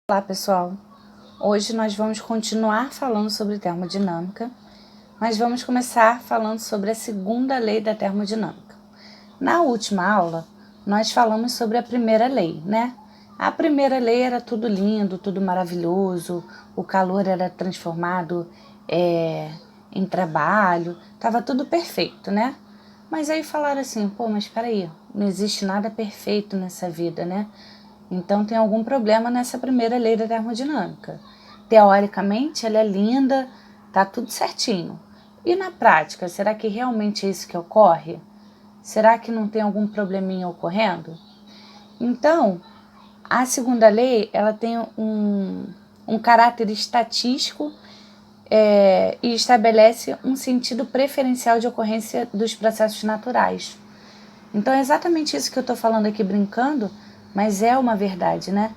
Olá pessoal, hoje nós vamos continuar falando sobre termodinâmica, mas vamos começar falando sobre a segunda lei da termodinâmica. Na última aula, nós falamos sobre a primeira lei, né? A primeira lei era tudo lindo, tudo maravilhoso, o calor era transformado em trabalho, estava tudo perfeito, né? Mas aí falaram assim, mas espera aí, não existe nada perfeito nessa vida, né? Então tem algum problema nessa primeira lei da termodinâmica. Teoricamente ela é linda, tá tudo certinho. E na prática, será que realmente é isso que ocorre? Será que não tem algum probleminha ocorrendo? Então, a segunda lei ela tem um caráter estatístico e estabelece um sentido preferencial de ocorrência dos processos naturais. Então é exatamente isso que eu estou falando aqui brincando, mas é uma verdade, né?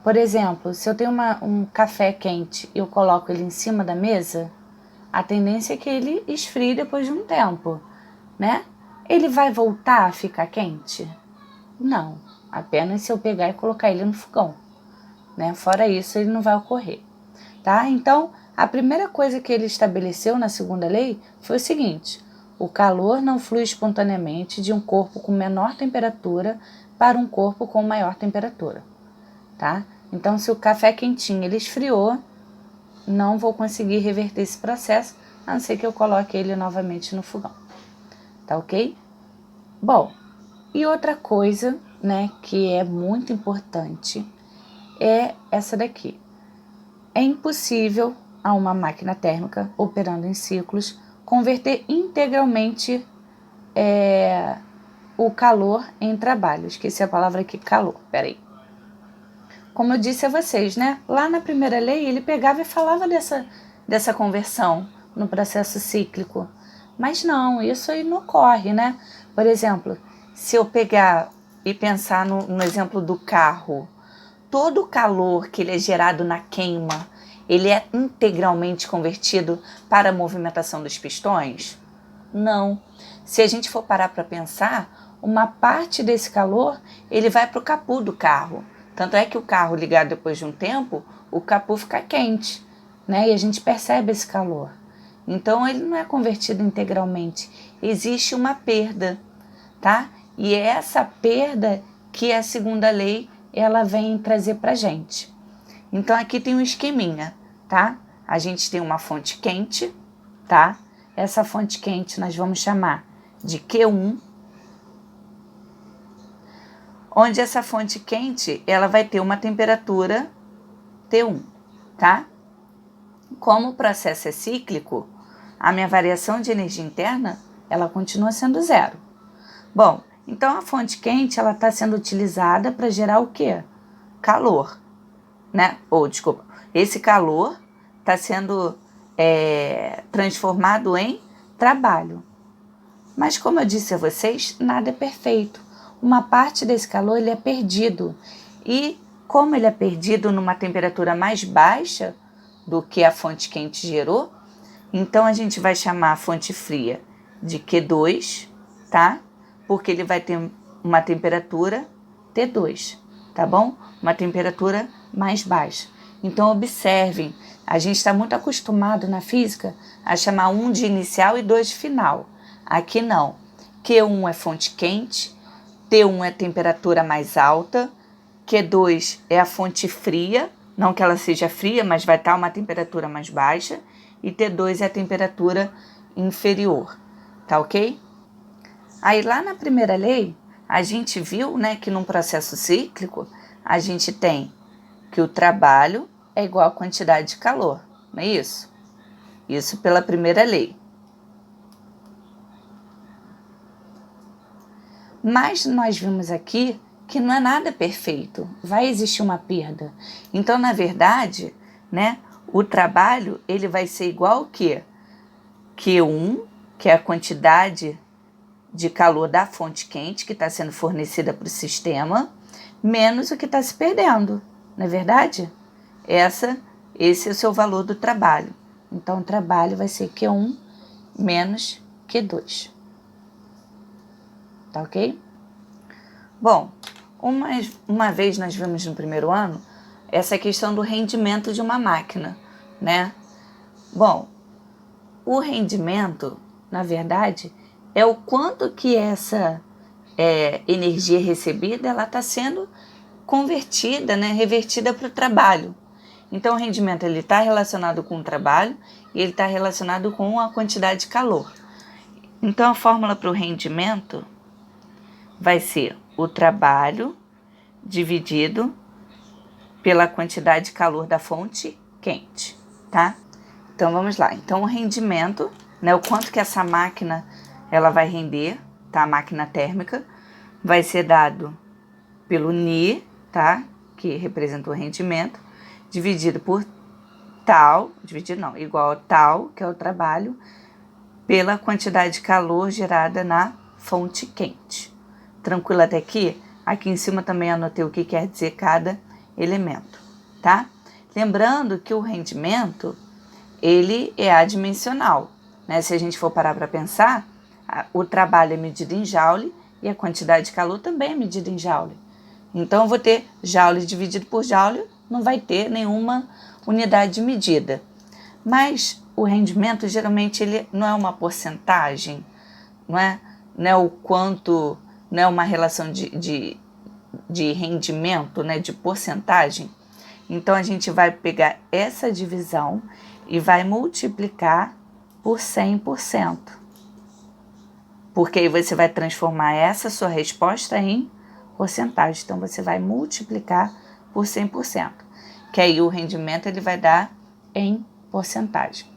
Por exemplo, se eu tenho um café quente e eu coloco ele em cima da mesa, a tendência é que ele esfrie depois de um tempo, né? Ele vai voltar a ficar quente? Não, apenas se eu pegar e colocar ele no fogão, né? Fora isso, ele não vai ocorrer, tá? Então, a primeira coisa que ele estabeleceu na segunda lei foi o seguinte: o calor não flui espontaneamente de um corpo com menor temperatura para um corpo com maior temperatura, tá? Então, se o café quentinho ele esfriou, não vou conseguir reverter esse processo, a não ser que eu coloque ele novamente no fogão, tá ok? Bom, e outra coisa, né, que é muito importante é essa daqui. É impossível a uma máquina térmica operando em ciclos converter integralmente o calor em trabalho. Esqueci a palavra aqui, calor, peraí. Como eu disse a vocês, né? Lá na primeira lei ele pegava e falava dessa conversão no processo cíclico. Mas não, isso aí não ocorre, né? Por exemplo, se eu pegar e pensar no exemplo do carro, todo o calor que ele é gerado na queima, ele é integralmente convertido para a movimentação dos pistões? Não. Se a gente for parar para pensar, uma parte desse calor ele vai para o capô do carro. Tanto é que o carro ligado depois de um tempo, o capô fica quente, né? E a gente percebe esse calor. Então ele não é convertido integralmente. Existe uma perda, tá? E é essa perda que a segunda lei ela vem trazer para a gente. Então aqui tem um esqueminha, tá? A gente tem uma fonte quente, tá? Essa fonte quente nós vamos chamar de Q1, onde essa fonte quente ela vai ter uma temperatura T1, tá? Como o processo é cíclico, a minha variação de energia interna ela continua sendo zero. Bom, então a fonte quente ela está sendo utilizada para gerar o quê? Calor, né? Desculpa, esse calor está sendo transformado em trabalho. Mas como eu disse a vocês, nada é perfeito. Uma parte desse calor ele é perdido. E como ele é perdido numa temperatura mais baixa do que a fonte quente gerou, então a gente vai chamar a fonte fria de Q2, tá? Porque ele vai ter uma temperatura T2, tá bom? Uma temperatura mais baixa. Então observem, a gente está muito acostumado na física a chamar um de inicial e dois de final. Aqui não. Q1 é fonte quente, T1 é a temperatura mais alta, Q2 é a fonte fria, não que ela seja fria, mas vai estar uma temperatura mais baixa, e T2 é a temperatura inferior, tá ok? Aí lá na primeira lei, a gente viu, né, que num processo cíclico, a gente tem que o trabalho é igual à quantidade de calor, não é isso? Isso pela primeira lei. Mas nós vimos aqui que não é nada perfeito, vai existir uma perda. Então, na verdade, né, o trabalho ele vai ser igual ao quê? Q1, que é a quantidade de calor da fonte quente que está sendo fornecida para o sistema, menos o que está se perdendo, não é verdade? Esse é o seu valor do trabalho. Então, o trabalho vai ser Q1 menos Q2. Tá ok? Bom, Uma vez nós vimos no primeiro ano essa questão do rendimento de uma máquina, né? Bom, o rendimento, na verdade, é o quanto que essa energia recebida ela está sendo convertida, né, revertida para o trabalho. Então, o rendimento está relacionado com o trabalho e ele está relacionado com a quantidade de calor. Então, a fórmula para o rendimento vai ser o trabalho dividido pela quantidade de calor da fonte quente, tá? Então, vamos lá. Então, o rendimento, né, o quanto que essa máquina ela vai render, tá? A máquina térmica, vai ser dado pelo Ni, tá? Que representa o rendimento, dividido por tal, igual a tal, que é o trabalho, pela quantidade de calor gerada na fonte quente. Tranquilo até aqui? Aqui em cima também anotei o que quer dizer cada elemento, tá? Lembrando que o rendimento, ele é adimensional, né? Se a gente for parar para pensar, o trabalho é medido em joule e a quantidade de calor também é medida em joule. Então, eu vou ter joule dividido por joule, não vai ter nenhuma unidade de medida. Mas o rendimento, geralmente, ele não é uma porcentagem, não é o quanto, não é uma relação de rendimento, né, de porcentagem. Então, a gente vai pegar essa divisão e vai multiplicar por 100%. Porque aí você vai transformar essa sua resposta em porcentagem. Então, você vai multiplicar por 100%. Que aí o rendimento ele vai dar em porcentagem.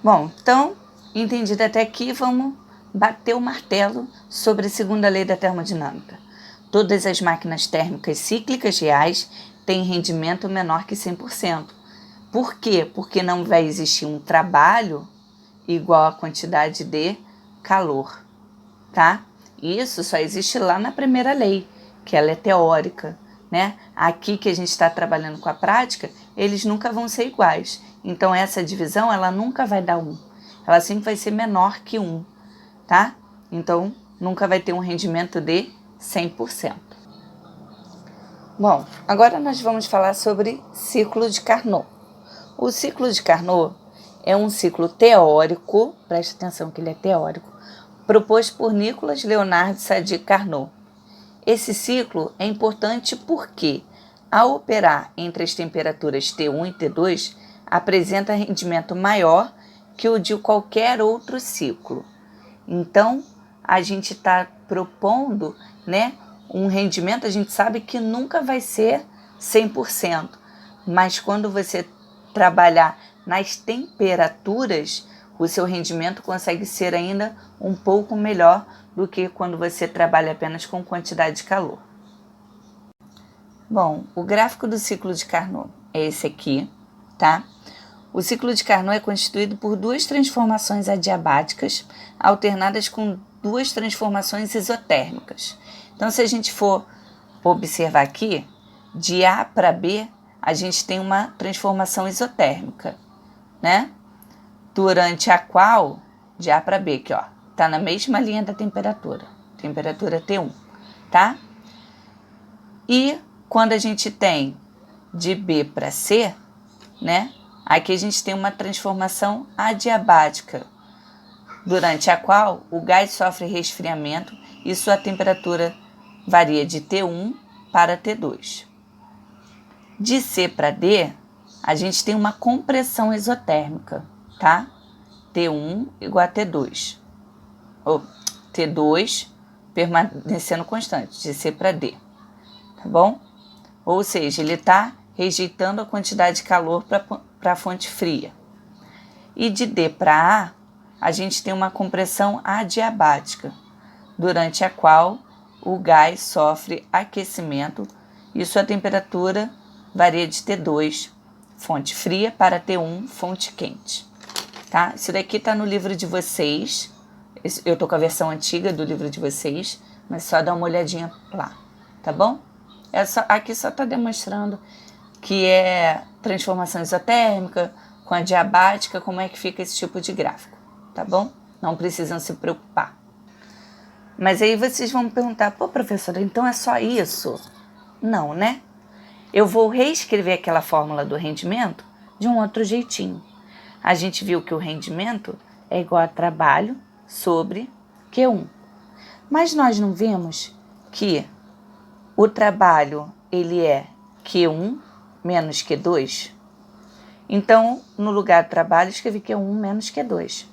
Bom, então, entendido até aqui, vamos bater o martelo sobre a segunda lei da termodinâmica. Todas as máquinas térmicas cíclicas reais têm rendimento menor que 100%. Por quê? Porque não vai existir um trabalho igual à quantidade de calor, tá? Isso só existe lá na primeira lei, que ela é teórica, né? Aqui que a gente está trabalhando com a prática, eles nunca vão ser iguais. Então, essa divisão, ela nunca vai dar 1. Ela sempre vai ser menor que 1, tá? Então, nunca vai ter um rendimento de 100%. Bom, agora nós vamos falar sobre ciclo de Carnot. O ciclo de Carnot é um ciclo teórico, preste atenção que ele é teórico, proposto por Nicolas Leonard Sadi Carnot. Esse ciclo é importante porque, ao operar entre as temperaturas T1 e T2, apresenta rendimento maior que o de qualquer outro ciclo. Então, a gente está propondo, né, um rendimento, a gente sabe que nunca vai ser 100%, mas quando você trabalhar nas temperaturas, o seu rendimento consegue ser ainda um pouco melhor do que quando você trabalha apenas com quantidade de calor. Bom, o gráfico do ciclo de Carnot é esse aqui, tá? O ciclo de Carnot é constituído por duas transformações adiabáticas alternadas com duas transformações isotérmicas. Então, se a gente for observar aqui, de A para B, a gente tem uma transformação isotérmica, né? Durante a qual, de A para B, aqui, ó, tá na mesma linha da temperatura T1, tá? E quando a gente tem de B para C, né? Aqui a gente tem uma transformação adiabática, durante a qual o gás sofre resfriamento e sua temperatura varia de T1 para T2. De C para D, a gente tem uma compressão isotérmica, tá? T1 igual a T2. Ou T2 permanecendo constante, de C para D, tá bom? Ou seja, ele está rejeitando a quantidade de calor para a fonte fria. E de D para A gente tem uma compressão adiabática, durante a qual o gás sofre aquecimento e sua temperatura varia de T2, fonte fria, para T1, fonte quente. Tá? Isso daqui está no livro de vocês. Eu estou com a versão antiga do livro de vocês, mas só dá uma olhadinha lá, tá bom? Aqui só está demonstrando que é transformação isotérmica com adiabática, como é que fica esse tipo de gráfico, tá bom? Não precisam se preocupar. Mas aí vocês vão me perguntar, pô, professora, então é só isso? Não, né? Eu vou reescrever aquela fórmula do rendimento de um outro jeitinho. A gente viu que o rendimento é igual a trabalho sobre Q1. Mas nós não vimos que o trabalho ele é Q1 menos Q2? Então, no lugar do trabalho, escrevi Q1 menos Q2,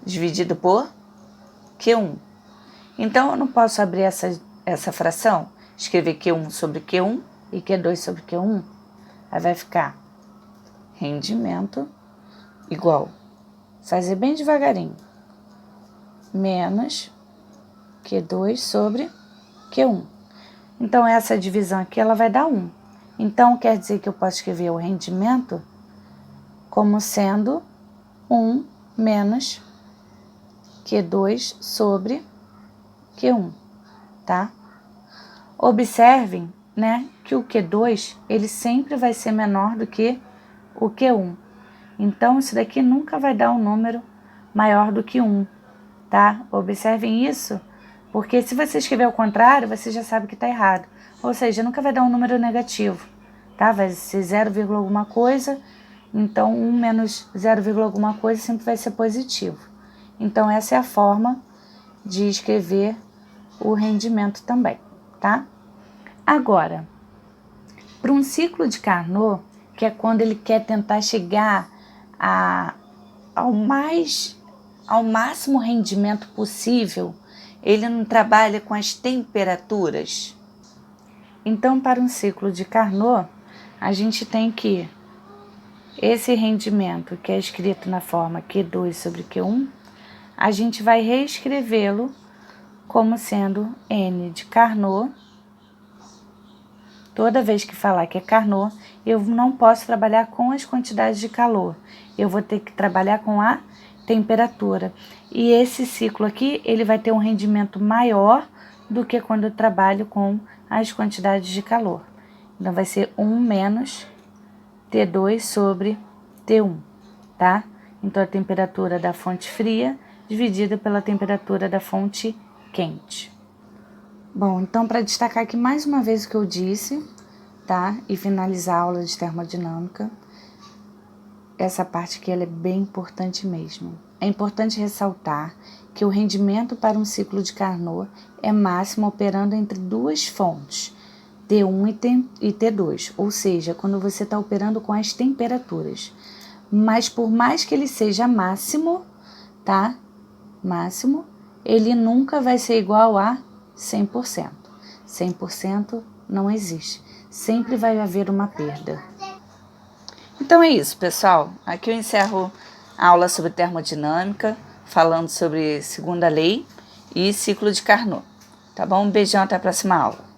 dividido por Q1. Então, eu não posso abrir essa fração, escrever Q1 sobre Q1 e Q2 sobre Q1. Aí vai ficar rendimento igual, fazer bem devagarinho, menos Q2 sobre Q1. Então, essa divisão aqui ela vai dar 1. Então, quer dizer que eu posso escrever o rendimento como sendo 1 menos Q2 sobre Q1, tá? Observem, né, que o Q2 ele sempre vai ser menor do que o Q1. Então, isso daqui nunca vai dar um número maior do que 1, tá? Observem isso, porque se você escrever ao contrário, você já sabe que está errado. Ou seja, nunca vai dar um número negativo, tá? Vai ser 0, alguma coisa, então 1 menos 0, alguma coisa sempre vai ser positivo. Então, essa é a forma de escrever o rendimento também, tá? Agora, para um ciclo de Carnot, que é quando ele quer tentar chegar ao máximo rendimento possível, ele não trabalha com as temperaturas. Então, para um ciclo de Carnot, a gente tem que esse rendimento, que é escrito na forma Q2 sobre Q1, a gente vai reescrevê-lo como sendo N de Carnot. Toda vez que falar que é Carnot, eu não posso trabalhar com as quantidades de calor. Eu vou ter que trabalhar com a temperatura. E esse ciclo aqui, ele vai ter um rendimento maior do que quando eu trabalho com as quantidades de calor. Então, vai ser 1 menos T2 sobre T1, tá? Então, a temperatura da fonte fria dividida pela temperatura da fonte quente. Bom, então, para destacar aqui mais uma vez o que eu disse, tá? E finalizar a aula de termodinâmica, essa parte aqui ela é bem importante mesmo. É importante ressaltar que o rendimento para um ciclo de Carnot é máximo operando entre duas fontes, T1 e T2, ou seja, quando você está operando com as temperaturas. Mas por mais que ele seja máximo, tá? Máximo, ele nunca vai ser igual a 100%. 100% não existe. Sempre vai haver uma perda. Então é isso, pessoal. Aqui eu encerro a aula sobre termodinâmica, falando sobre segunda lei e ciclo de Carnot. Tá bom? Um beijão, até a próxima aula.